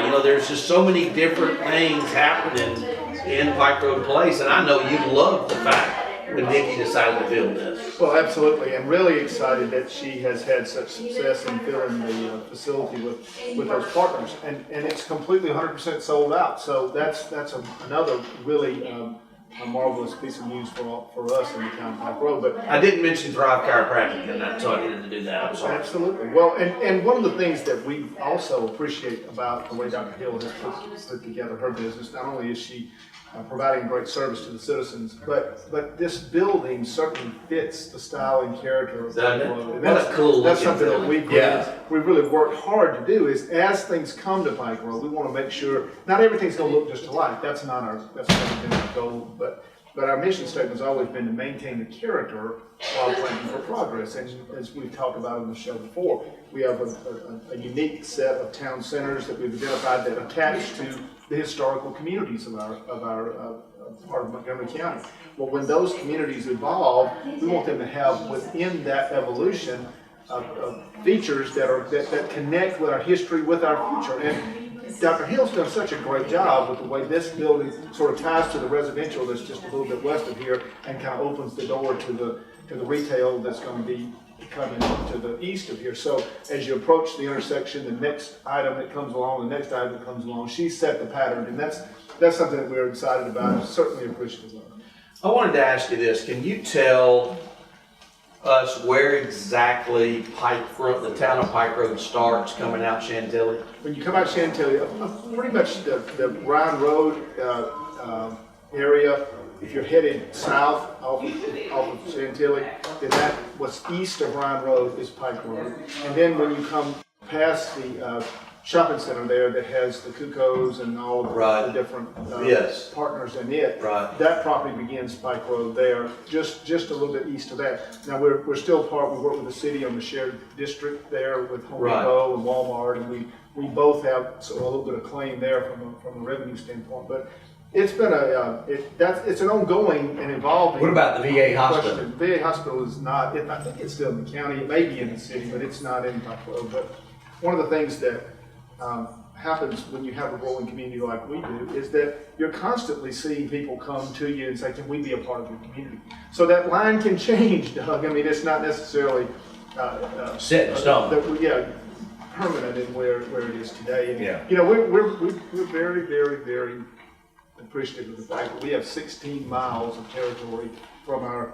You know, there's just so many different things happening in Pike Road Place, and I know you love the fact when Nikki decided to build this. Well, absolutely, and really excited that she has had such success in filling the facility with those partners, and it's completely 100% sold out. So that's another really a marvelous piece of news for us in the town of Pike Road. But I didn't mention Thrive Chiropractic, and I told you to do that. I'm sorry. Absolutely. Well, and one of the things that we also appreciate about the way Dr. Hill has put together her business, not only is she providing great service to the citizens, but this building certainly fits the style and character of Pike Road. And what a cool that's something building. that we really worked hard to do. Is as things come to Pike Road, we want to make sure not everything's going to look just alike. That's never been our goal, but our mission statement has always been to maintain the character while planning for progress. And as we've talked about in the show before, we have a unique set of town centers that we've identified that attach to the historical communities of our part of Montgomery County. Well, when those communities evolve, we want them to have within that evolution features that connect with our history, with our future. And Dr. Hill's done such a great job with the way this building sort of ties to the residential that's just a little bit west of here and kind of opens the door to the retail that's going to be coming to the east of here. So as you approach the intersection, the next item that comes along, the next item that comes along, she set the pattern, and that's something that we're excited about and certainly appreciative of. I wanted to ask you this. Can you tell us where exactly the town of Pike Road starts coming out Chantilly? When you come out Chantilly, pretty much the Ryan Road area, if you're headed south off of Chantilly, then what's east of Ryan Road is Pike Road. And then when you come past the shopping center there that has the Cuckoos and all the different partners in it, that property begins Pike Road there, just a little bit east of that. Now we're still we work with the city on the shared district there with Home Depot and Walmart, and we both have a little bit of claim there from a revenue standpoint. But it's been it's an ongoing and evolving. What about the VA hospital? The VA hospital is not. I think it's still in the county. It may be in the city, but it's not in Pike Road. But one of the things that happens when you have a growing community like we do is that you're constantly seeing people come to you and say, "Can we be a part of your community?" So that line can change, Doug. I mean, it's not necessarily set in stone. Permanent in where it is today. And, you know, we're very, very, very appreciative of the fact that we have 16 miles of territory from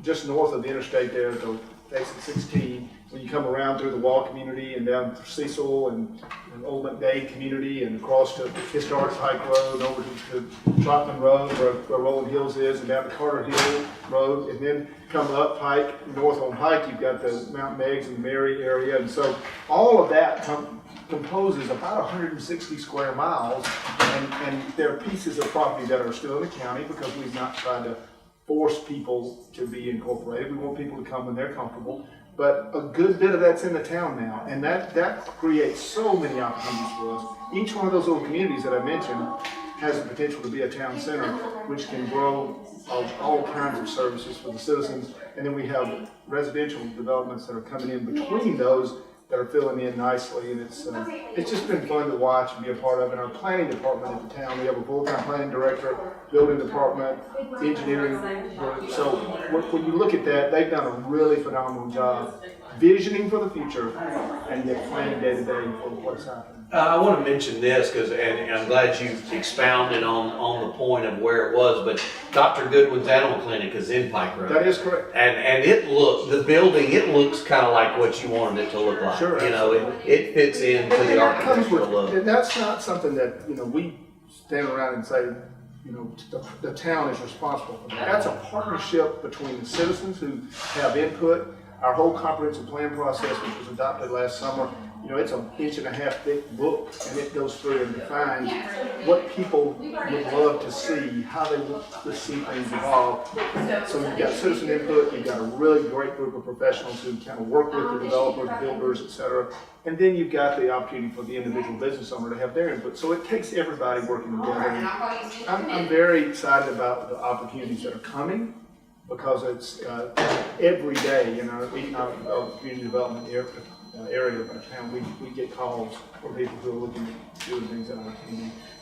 just north of the interstate there to exit 16. When you come around through the Wall community and down through Cecil and Old McDade community and across to historic Pike Road over to Trotman Road where Rolling Hills is, and down to Carter Hill Road, and then come up Pike, north on Pike, you've got the Mount Meigs and the Mary area. And so all of that composes about 160 square miles, and there are pieces of property that are still in the county because we've not tried to force people to be incorporated. We want people to come when they're comfortable. But a good bit of that's in the town now, and that creates so many opportunities for us. Each one of those little communities that I mentioned has the potential to be a town center, which can grow all kinds of services for the citizens. And then we have residential developments that are coming in between those that are filling in nicely, and it's just been fun to watch and be a part of. In our planning department at the town, we have a full-time planning director, building department, engineering group. So when you look at that, they've done a really phenomenal job visioning for the future and yet planning day to day for what's happening. I want to mention this and I'm glad you expounded on the point of where it was, but Dr. Goodwin's Animal Clinic is in Pike Road. That is correct. And the building looks kind of like what you wanted it to look like. Sure. You know, it fits into the architectural look. And that's not something that, we stand around and say, the town is responsible for that. That's a partnership between the citizens who have input. Our whole comprehensive plan process, which was adopted last summer, it's an 1.5 inch thick book, and it goes through and defines what people would love to see, how they want to see things evolve. So you've got citizen input, you've got a really great group of professionals who kind of work with the developers, builders, etc. And then you've got the opportunity for the individual business owner to have their input. So it takes everybody working together. And I'm very excited about the opportunities that are coming, because it's every day in our economic development, community development area of our town, we get calls from people who are looking at doing things in our community.